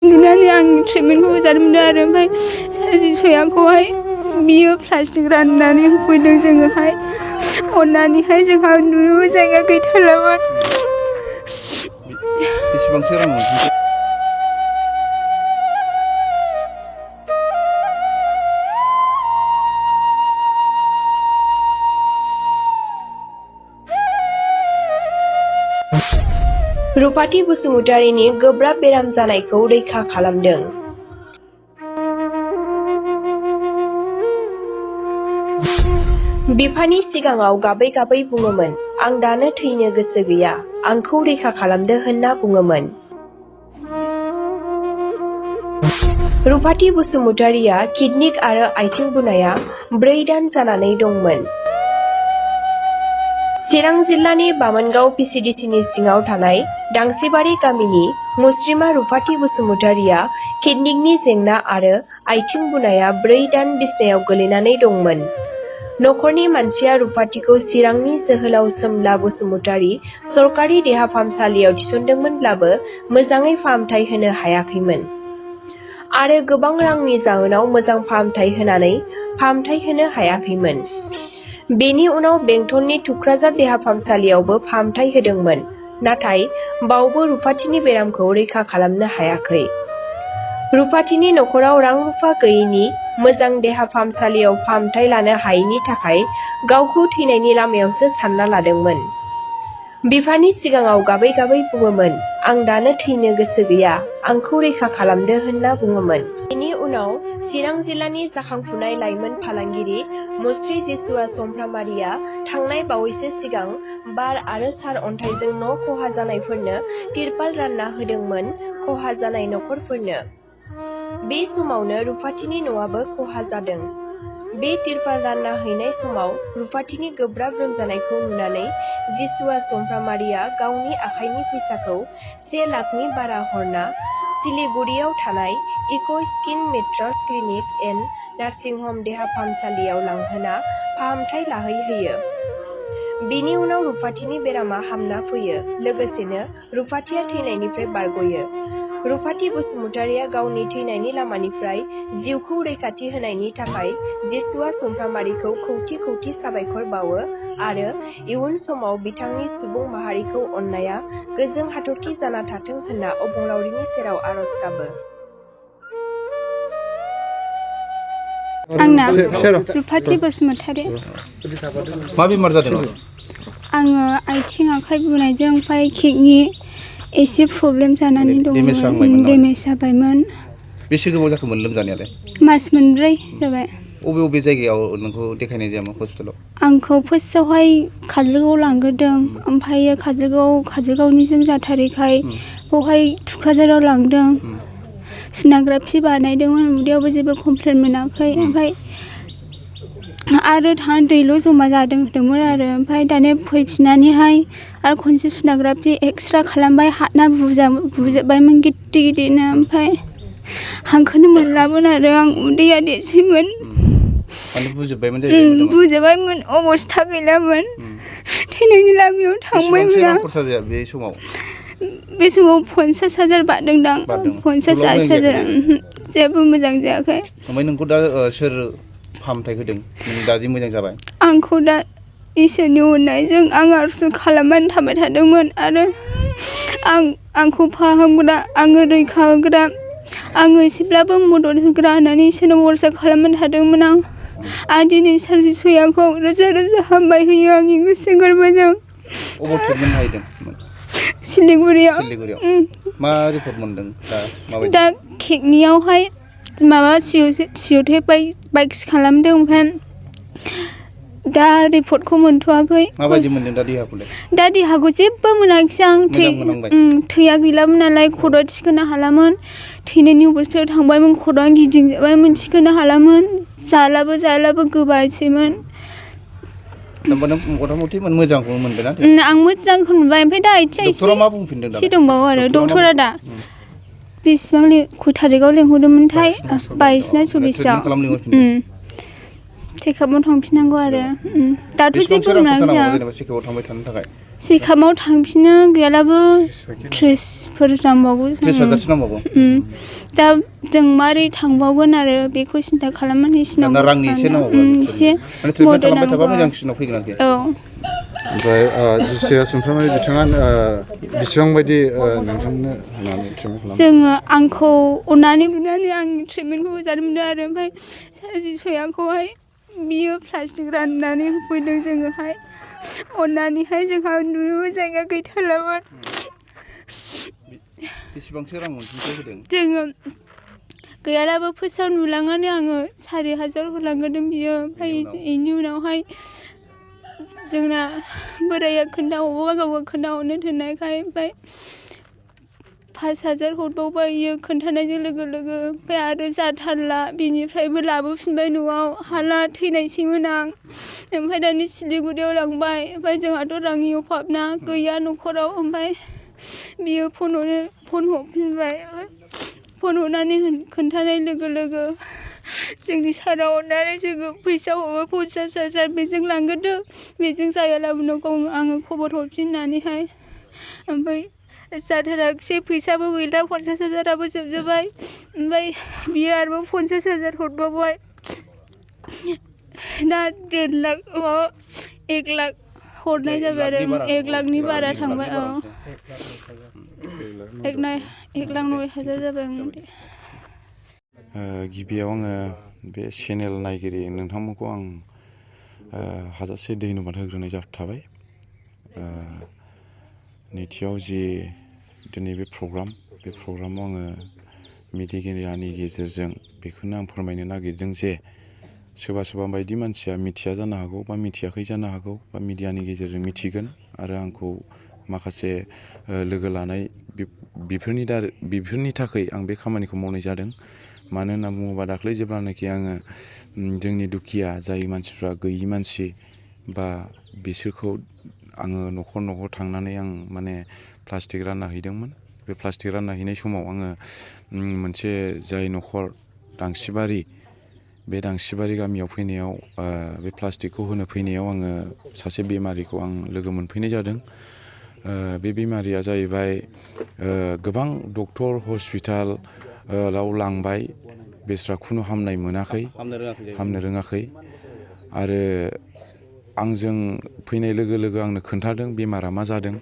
नुनानै आं ट्रिटमेन्टखौ जादोंमोन आरो ओमफ्राय सार्जारि सयाखौहाय बियो प्लास्टिक राननानै होफैदों जोङोहाय अननानैहाय जोंहा नुनोबो जायगा गैथारलामोन। बेसेबांसो रां मोनखो? रुपाथि बसुमतारीनि गोब्राब बेराम जानायखौ रैखा खालामदों। बिफानि सिगाङाव गाबै गाबै बुङोमोन, आं दानो थैनो गोसो गैया, आंखौ रैखा खालामदो होनना बुङोमोन। रुपाथि बसुमतारीया किडनि आरो आथिं बुनाया 4 दान जानानै दंमोन। चिरां जिल्लानि बामोनगाव पिसिडिसिनि सिङाव थानाय दांसिबारि गामिनि मुस्रिमा रुपाथि बसुमतारीया किडनिनि जेंना आरो आथिं बुनाया 4 दान बिसनायाव गोलैनानै दंमोन। नखरनि मानसिया रुपाथिखौ चिरांनि जोहोलाव सोमला बसुमतारी सरकारि देहा फाहामसालियाव थिसनदोंमोनब्लाबो मोजाङै फाहामथाय होनो हायाखैमोन आरो गोबां रांनि जाहोनाव मोजां फाहामथाय होनानै फाहामथाय होनो हायाखैमोन। बेनि उनाव बेंटलनि थुक्राझार देहा फाहामसालियावबो फाहामथाय होदोंमोन, नाथाय बावबो रुपाथिनि बेरामखौ रैखा खालामनो हायाखै। रुपाथिनि नखराव रां रुफा गैयैनि मोजां देहा फाहामसालियाव फाहामथाय लानो हायैनि थाखाय गावखौ थैनायनि लामायावसो सानना लादोंमोन। बिफानि सिगाङाव गाबै गाबै बुङोमोन, आं दानो थैनो गोसो गैया, आंखौ रैखा खालामदो होनना बुङोमोन। बेनि उनाव चिरां जिल्लानि जाखांफुनाय लाइमोन फालांगिरि मुस्रि जिसुआ समफ्रामारिया थांनाय बावैसो सिगां बार आरो सार अन्थाइजों न' खहा जानायफोरनो तिरपाल रानना होदोंमोन खहा जानाय नखरफोरनो। बे समावनो रुपाथिनि न'आबो खहा जादों। बे तिरपाल रानना हैनाय समाव रुपाथिनि गोब्राब लोमजानायखौ नुनानै जिसुआ समफ्रामारिया गावनि आखाइनि फैसाखौ 1 लाखनि बारा हरना सिलिगुरियाव थानाय इक' स्किन मेट्रास क्लिनिक एन्ड नार्सिं हम देहा फाहामसालियाव लांहोना फाहामथाय लाहैहोयो। बेनि उनाव रुपाथिनि बेरामा हामना फैयो, लोगोसेनो रुपाथिया थैनायनिफ्राय बारग'यो। रुपाथि बसुमतारीया गावनि थैनायनि लामानिफ्राय जिउखौ रैखाथि होनायनि थाखाय जिसुआ समफ्रामारिखौ खौथि खौथि साबायखर बावो आरो इयुन समाव बिथांनि सुबुं माहारिखौ अननाया गोजों हाथरखि जाना थाथों होनना अबंलावरिनि सेराव आरज गाबो। आंना रुपाथि बसुमतारी। मा बेमार जादों? आङो आथिं आखाइ बुनायजों ओमफ्राय किडनि एसे प्रब्लेम जानानै दंमोन, डेमेज जाबायमोन। बेसे गोबाव जाखोमोन लोमजानायालाय? मास 4 जाबाय। अबे जायगायाव नोंखौ देखायनाय जायामोन हस्पिटालाव? आंखौ फार्स्टआवहाय काजलगावआव लांग्रोदों, ओमफ्रायो काजलगावनिजों जाथारैखाय बेवहाय थुक्राझाराव लांदों। सनाग्राफि बानायदोंमोन, उदैयावबो जेबो कमप्लेन मोनाखै। ओमफ्राय आरो दैल' जमा जादों होनदोंमोन आरो ओमफ्राय दाने फैफिननानैहाय आरो खनसे सनाग्राफि एक्सरे खालामबाय, हाथना बुजोब्बायमोन गिदिर गिदिरनो। ओमफ्राय हांखोनो मोनलामोन आरो आं उदैया देरसैमोन। बुजोब्बायमोन, अबस्था गैलामोन, थैनायनि लामायाव थांबायमोन आं। खरसा जाया बे समाव? बे समाव 50,000 बारदोंदां। 50,000 जेबो मोजां जायाखै। ओमफ्राय नोंखौ दा सोर फाहामथाय होदों? नों दा मोजां जाबाय? आंखौ दा इसोरनि अननायजों आं आरज खालामनानै थाबाय थादोंमोन आरो आंखौ फाहामग्रा, आङो रैखा होग्रा, आङो एसेब्लाबो मदद होग्रा होननानै इसोरनाव भरसा खालामनानै थादोंमोन आं दिनै सार्जारि सयाखौ रोजा रोजा हामबाय होयो आंनि गोसो गोरबोजों। अबाव ट्रिटमेन्ट लाहैदों? सिलिगुरियाव। मा रिपर्ट मोनदों दा? दा किडनियावहाय माबा बाइक्स खालामदों, ओमफ्राय दा रिपर्टखौ मोनथ'वाखै। माबायदि मोनदों दा देहाखौलाय? दा देहाखौ जेबो मोनाखिसै आं। थैया गैलामोन नालाय, खर'आ थिखोनो हालामोन, थैनायनि अबस्थायाव थांबायमोन, खर'आ गिदिंजोब्बायमोन, थिखोनो हालामोन, जालाबो गोबासैमोन। मथा-मथि मोजांखौ मोनबाय ना? आं मोजांखौ मोनबाय। ओमफ्राय दा आथिंआ एसे दंबावो आरो डक्टरा दा बेसेबां खय थारिखआव लेंहरदोंमोनथाय? 22 ना 24आव चेकआपआव थांफिननांगौ आरो दाथ' जेबो मोनाखै आं। चेकआपआव थांबाय थानो थाखाय चेकआपआव थांफिनो गैयालाबो 30फोर नांबावगौ 30,000सो नांबावगौ दा जों मारै थांबावगोन आरो बेखौ सिन्था खालामनानै सिनाव दाना रांनि एसे नांबावगौ एसे माने ट्रिटमेन्ट खालामबाय थाबा मोजांसिनाव फैगोन आरोखि औ ओमफ्राय जिसिया सुमफ्रामारि बिथाङा बेसेबां बायदि नोंथांनो होनानै ट्रिटमेन्ट खालामो जोङो आंखौ अननानै बुनानै आंनि ट्रिटमेन्टखौ जानो मोनदों आरो ओमफ्राय सार जिसयाखौहाय बियो प्लास्टिक राननानै होफैदों जोङोहाय अननानैहाय जोंहा उन्दुनोबो जायगा गैथारलामोन बेसेबांसो रां अनसुंथाइ होदों जोङो गैयालाबो फार्स्टआव नुलांनानै आङो 4,000 होलांग्रोदों बियो ओमफ्राय बेनि उनावहाय जोंना बोराया खोन्थाहरबाय गावबो खोन्थाहरनो थिननायखाय ओमफ्राय 5,000 हरबावबाय इयो खोन्थानायजों लोगो लोगो ओमफ्राय आरो जाथारला बिनिफ्रायबो लाबोफिनबाय न'आव हाला थैनायसैमोन आं ओमफ्राय दानि सिलिगुरियाव लांबाय ओमफ्राय जोंहाथ' रांनि अभाबना गैया न'खराव ओमफ्राय बियो फन हरफिनबाय फन हरनानै खोन्थानाय लोगो लोगो जोंनि सारा अननानै जोङो फैसा हरबाय 50,000 बेजों लांग्रोदो बेजों जायालाबो आङो खबर हरफिननानैहाय ओमफ्राय जाथाराखिसै फैसाबो गैला 50,000आबो जोबजोब्बाय ओमफ्राय बियो आरोबाव 50,000 हरबावबाय दा 1.5 लाख 1 लाख हरनाय जाबाय आरो 1 लाखनि बारा थांबाय औ 1,09,000 जाबाय गिबियाव आङो बे चेनेल नायगिरि नोंथांमोनखौ आं हाजासे धन्यबाद होग्रोनाय थाबाय नैथियाव जि दिनै बे प्रग्रामाव आङो मिडियानि गेजेरजों बेखौनो आं फोरमायनो नागिरदों जे सोरबा बायदि मानसिया मिथिया जानो हागौ बा मिथियाखै जानो हागौ बा मिडियानि गेजेरजों मिथिगोन आरो आंखौ माखासे लोगो लानाय बेफोरनि थाखाय आं बे खामानिखौ मावनाय जादों मानो होनना बुङोबा दाख्लै जेब्लानाखि आङो जोंनि दुखिया जाय मानसिफ्रा गैयि मानसि बा बिसोरखौ आङो न'खर थांनानै आं माने प्लास्टिक रानना हैदोंमोन बे प्लास्टिक रानना हैनाय समाव आङो मोनसे जाय न'खर बे दांसिबारि गामियाव फैनायाव बे प्लास्टिकखौ होनो फैनायाव आङो सासे बेमारिखौ आं लोगो मोनफैनाय जादों बे बेमारिया जाहैबाय गोबां डक्टर हस्पिटालाव लांबाय बेस्रा खुनु हामनाय मोनाखै हामनो रोङाखै आरो आंजों फैनाय लोगो लोगो आंनो खोन्थादों बेमारा मा जादों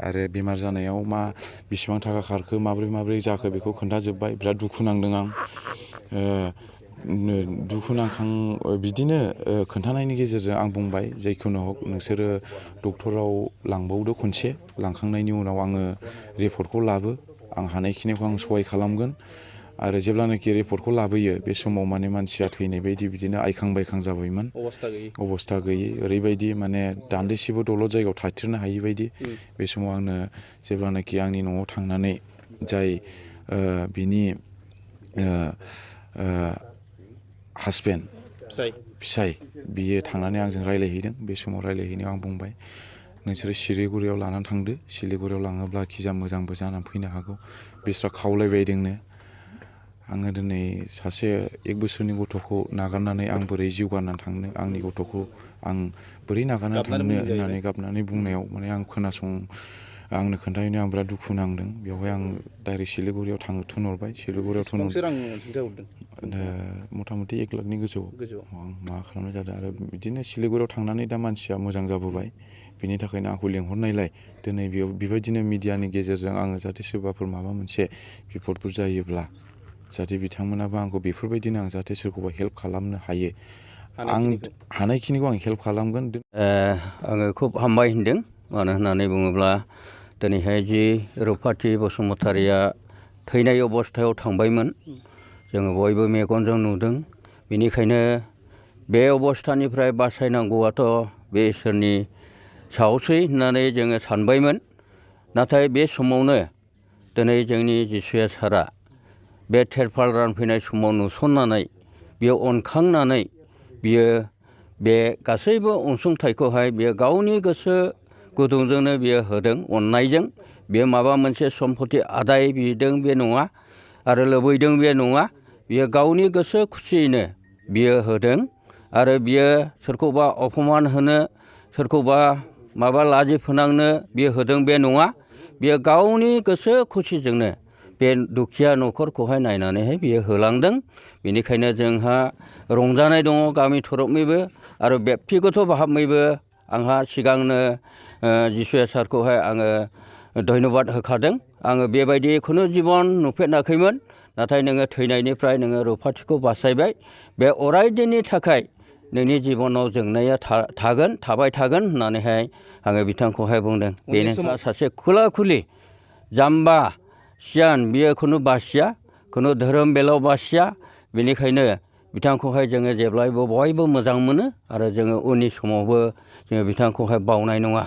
आरो बेमार जानायाव बेसेबां थाखा खारखो माब्रै जाखो बेखौ खोन्थाजोब्बाय बिराद दुखु नांदों आं दुखु नांखां बिदिनो खोन्थानायनि गेजेरजों आं बुंबाय जिखुनु हक नोंसोरो डक्टराव लांबावदो खनसे लांखांनायनि उनाव आङो रिपर्टखौ लाबो आं हानायखिनिखौ आं सहाय खालामगोन आरो जेब्लानाखि रिपर्टखौ लाबोयो बे समाव माने मानसिया थैनाय बायदि बिदिनो आइखां बायखां जाबायमोन अबस्था गैयै ओरैबायदि माने दान्दिसेबो दलद जायगायाव थाथेरनो हायि बायदि बे समाव आंनो जेब्लानाखि आंनि न'आव थांनानै जाय बिनि हासबेन्ड फिसाय बियो थांनानै आंजों रायज्लायहैदों बे समाव रायज्लायहैनायाव आं बुंबाय नोंसोरो सिलिगुरियाव लानानै थांदो सिलिगुरियाव लाङोब्ला खिजा मोजांबो जानानै फैनो हागौ बिस्रा खावलायबायदोंनो आङो दिनै सासे 1 बोसोरनि गथ'खौ नागारनानै आं बोरै जिउ गारनानै थांनो आंनि गथ'खौ आं बोरै नागारनानै थांनो होननानै गाबनानै बुंनायाव माने आं आंनो खोन्थाहैनायाव आं बिराद दुखु नांदों बेवहाय आं डाइरेक्ट सिलिगुरियाव थिनहरबाय सिलिगुरियाव मथा मथि 1 लाखनि गोजौआव आं माबा खालामनाय जादों आरो बिदिनो सिलिगुरियाव थांनानै दा मानसिया मोजां जाबोबाय बिनि थाखायनो आंखौ लेंहरनायलाय दिनै बेबायदिनो मिडियानि गेजेरजों आङो जाहाथे सोरबाफोर माबा मोनसे बिपदफोर जायोब्ला जाहाथे बिथांमोनाबो आंखौ बेफोरबायदिनो आं जाहाथे सोरखौबा हेल्प खालामनो हायो आं हानायखिनिखौ आं हेल्प खालामगोन आङो खुब हामबाय होनदों मानो होननानै बुङोब्ला दिनैहाय जि रुफाथि बसुमतारिया थैनाय अबस्थायाव थांबायमोन जोङो बयबो मेगनजों नुदों बेनिखायनो बे अबस्थानिफ्राय बासायनांगौआथ' बे इसोरनि सायावसै होननानै जोङो सानबायमोन नाथाय बे समावनो दिनै जोंनि जिसुया सारा बे तेरपाल रानफैनाय समाव नुसननानै बियो अनखांनानै बियो बे गासैबो अनसुंथाइखौहाय बियो गावनि गोसो गुदुंजोंनो बियो होदों अननायजों बियो माबा मोनसे सम्पति आदाय बिदों बे नङा आरो लुबैदों बे नङा बियो गावनि गोसो खुसियैनो बियो होदों आरो बियो सोरखौबा अपमान होनो सोरखौबा माबा लाजि फोनांनो बियो होदों बे नङा। बियो गावनि गोसो खुसिजोंनो बे दुखिया न'खरखौहाय नायनानैहाय बियो होलांदों। बेनिखायनो जोंहा रंजानाय दङ गामि थरफैबो आरो बेक्तिगत भाबैबो आंहा सिगांनो जिसु सारखौहाय आङो धन्यबाद होखादों। आङो बेबायदि खुनु जिबन नुफेराखैमोन, नाथाय नोङो थैनायनिफ्राय नोङो रुफाथिखौ बासायबाय। बे अराय दिननि थाखाय नोंनि जिबनाव जोंनाया थाबाय थागोन होननानैहाय आङो बिथांखौहाय बुंदों। बेनो सासे खुला खुलि जाम्बा सियान, बियो खुनु बासिया, खुनु धोरोम बेलाव बासिया। बेनिखायनो बिथांखौहाय जोङो जेब्लायबो बयबो मोजां मोनो आरो जोङो उननि समावबो जोङो बिथांखौहाय बावनाय नङा।